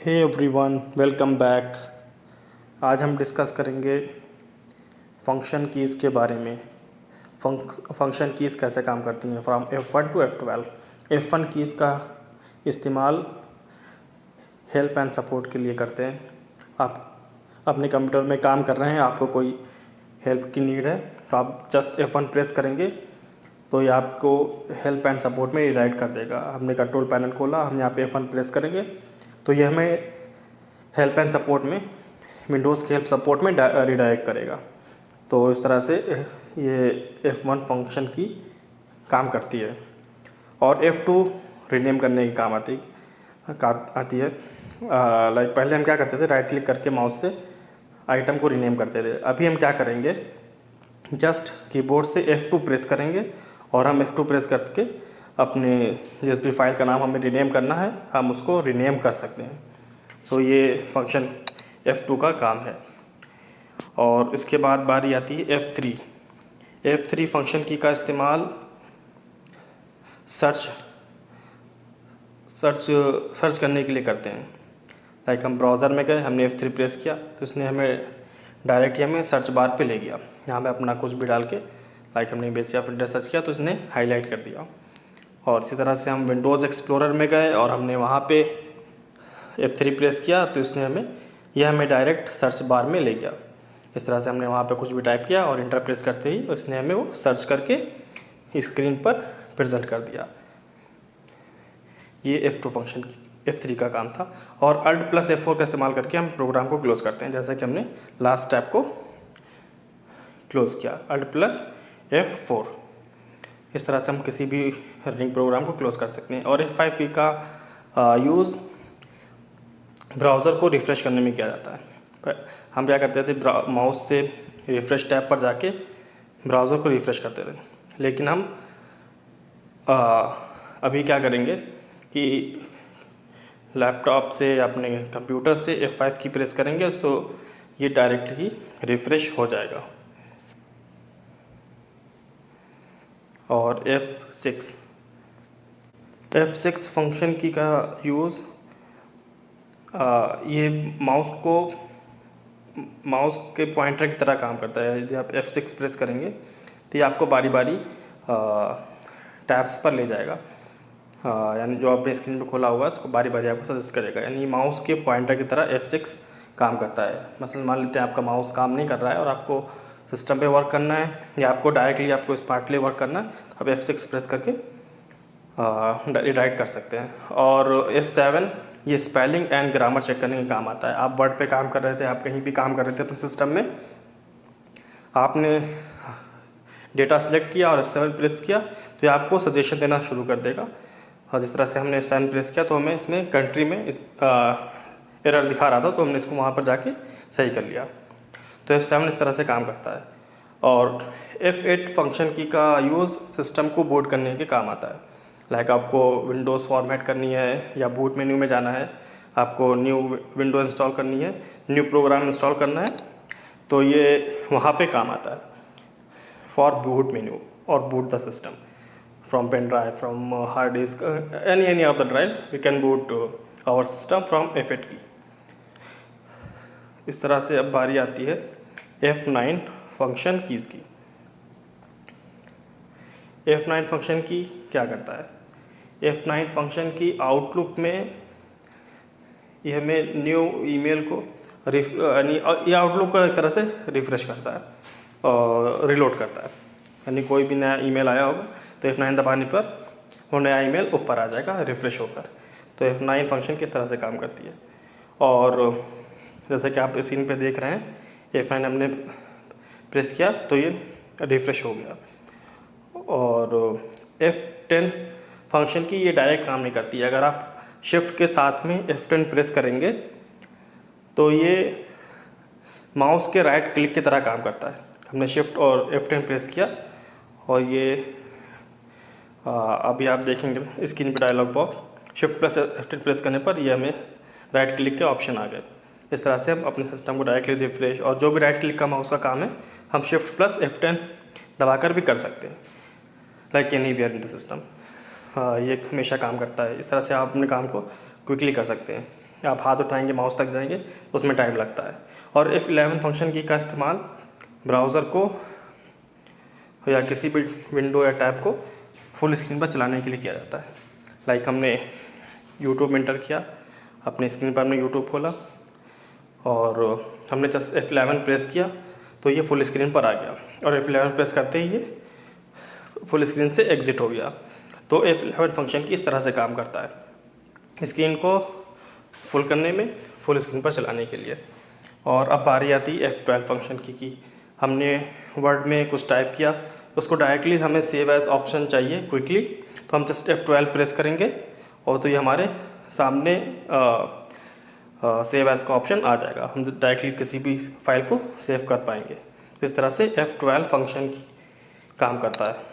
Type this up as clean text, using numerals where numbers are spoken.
Hey everyone, welcome back. आज हम discuss करेंगे फंक्शन कीज़ के बारे में। फंक्शन कीज़ कैसे काम करती हैं from F1 to F12। F1 keys का इस्तेमाल हेल्प एंड सपोर्ट के लिए करते हैं। आप अपने कंप्यूटर में काम कर रहे हैं, आपको कोई हेल्प की नीड है तो आप जस्ट F1 प्रेस करेंगे तो ये आपको हेल्प एंड सपोर्ट में रिडायरेक्ट कर देगा। हमने कंट्रोल पैनल खोला, हम यहाँ पे F1 प्रेस करेंगे तो ये हमें हेल्प एंड सपोर्ट में, विंडोज़ के हेल्प सपोर्ट में रिडायरेक्ट करेगा। तो इस तरह से ये F1 फंक्शन की काम करती है। और F2 रीनेम करने की काम आती है। लाइक पहले हम क्या करते थे, राइट क्लिक करके माउस से आइटम को रीनेम करते थे। अभी हम क्या करेंगे, जस्ट कीबोर्ड से F2 प्रेस करेंगे और हम F2 प्रेस करके अपने जिस भी फाइल का नाम हमें रीनेम करना है हम उसको रीनेम कर सकते हैं। सो ये फंक्शन F2 का काम है। और इसके बाद बारी आती है F3। F3 फंक्शन की का इस्तेमाल सर्च करने के लिए करते हैं। लाइक हम ब्राउज़र में गए, हमने F3 प्रेस किया तो इसने हमें डायरेक्ट ही हमें सर्च बार पे ले गया। यहाँ पे अपना कुछ भी डाल के, लाइक हमने बेसिया फिल्टर सर्च किया तो इसने हाईलाइट कर दिया। और इसी तरह से हम विंडोज़ एक्सप्लोरर में गए और हमने वहाँ पे F3 प्रेस किया तो इसने हमें डायरेक्ट सर्च बार में ले गया। इस तरह से हमने वहाँ पे कुछ भी टाइप किया और इंटर प्रेस करते ही इसने हमें वो सर्च करके स्क्रीन पर प्रेजेंट कर दिया। ये F2 फंक्शन की F3 का काम था। और Alt प्लस F4 का इस्तेमाल करके हम प्रोग्राम को क्लोज़ करते हैं, जैसा कि हमने लास्ट स्टेप को क्लोज़ किया, Alt प्लस F4। इस तरह से हम किसी भी रनिंग प्रोग्राम को क्लोज़ कर सकते हैं। और F5 की का यूज़ ब्राउज़र को रिफ़्रेश करने में किया जाता है। हम क्या करते थे, माउस से रिफ़्रेश टैब पर जाके ब्राउज़र को रिफ़्रेश करते थे। लेकिन हम अभी क्या करेंगे कि लैपटॉप से या अपने कंप्यूटर से F5 की प्रेस करेंगे सो ये डायरेक्ट ही रिफ़्रेश हो जाएगा। और F6 फंक्शन की का यूज़ ये माउस के पॉइंटर की तरह काम करता है। यदि आप F6 प्रेस करेंगे तो ये आपको बारी बारी टैब्स पर ले जाएगा। यानी जो आपने स्क्रीन पे खोला होगा उसको बारी बारी आपको सजेस्ट करेगा। यानी माउस के पॉइंटर की तरह F6 काम करता है। मसलन मान लेते हैं आपका माउस काम नहीं कर रहा है और आपको सिस्टम पे वर्क करना है या आपको डायरेक्टली स्मार्टली वर्क करना है, आप F6 प्रेस करके रिडायरेक्ट कर सकते हैं। और F7 ये स्पेलिंग एंड ग्रामर चेक करने का काम आता है। आप वर्ड पे काम कर रहे थे, आप कहीं भी काम कर रहे थे अपने सिस्टम में, आपने डेटा सेलेक्ट किया और F7 प्रेस किया तो ये आपको सजेशन देना शुरू कर देगा। और जिस तरह से हमने F7 प्रेस किया तो हमें इसमें कंट्री में एरर दिखा रहा था तो हमने इसको वहाँ पर जाके सही कर लिया। तो F7 इस तरह से काम करता है। और F8 फंक्शन की का यूज़ सिस्टम को बूट करने के काम आता है। लाइक आपको विंडोज़ फॉर्मेट करनी है या बूट मेन्यू में जाना है, आपको न्यू विंडो इंस्टॉल करनी है, न्यू प्रोग्राम इंस्टॉल करना है, तो ये वहाँ पे काम आता है फॉर बूट मेन्यू और boot the system from pen drive, from hard disk, any of the drive we can boot our system from F8 key. इस तरह से अब बारी आती है F9 फंक्शन कीज़ की। F9 फंक्शन की क्या करता है, F9 फंक्शन की आउटलुक में ये हमें न्यू ईमेल को यानी ये आउटलुक को एक तरह से रिफ़्रेश करता है और रिलोड करता है। यानी कोई भी नया ईमेल आया होगा तो F9 दबाने पर वो नया ईमेल ऊपर आ जाएगा रिफ़्रेश होकर। तो F9 फंक्शन किस तरह से काम करती है। और जैसे कि आप स्क्रीन पे देख रहे हैं, F9 हमने प्रेस किया तो ये रिफ़्रेश हो गया। और F10 फंक्शन की ये डायरेक्ट काम नहीं करती है। अगर आप शिफ्ट के साथ में F10 प्रेस करेंगे तो ये माउस के राइट क्लिक की तरह काम करता है। हमने शिफ्ट और F10 प्रेस किया और ये अभी आप देखेंगे स्क्रीन पे dialog box, shift plus F10 press करने पर ये हमें राइट क्लिक के ऑप्शन आ गए। इस तरह से हम अपने सिस्टम को डायरेक्टली रिफ्रेश, और जो भी राइट क्लिक का माउस का काम है हम शिफ्ट प्लस F10 दबाकर भी कर सकते हैं, like anywhere in the system. ये हमेशा काम करता है। इस तरह से आप अपने काम को क्विकली कर सकते हैं। आप हाथ उठाएंगे माउस तक जाएंगे तो उसमें टाइम लगता है। और F11 फंक्शन की का इस्तेमाल ब्राउज़र को या किसी भी विंडो या टैब को फुल स्क्रीन पर चलाने के लिए किया जाता है। लाइक हमने यूट्यूब में इंटर किया, अपने स्क्रीन पर हमने यूट्यूब खोला और हमने जस्ट F11 प्रेस किया तो ये फुल स्क्रीन पर आ गया, और F11 प्रेस करते ही ये फुल स्क्रीन से एग्ज़िट हो गया। तो F11 फंक्शन की इस तरह से काम करता है, स्क्रीन को फुल करने में, फुल स्क्रीन पर चलाने के लिए। और अब बारी आती है F12 फंक्शन की हमने वर्ड में कुछ टाइप किया, उसको डायरेक्टली हमें सेव एज़ ऑप्शन चाहिए क्विकली, तो हम जस्ट F12 प्रेस करेंगे और तो ये हमारे सामने सेव एज़ का ऑप्शन आ जाएगा, हम डायरेक्टली किसी भी फाइल को सेव कर पाएंगे। इस तरह से F12 फंक्शन काम करता है।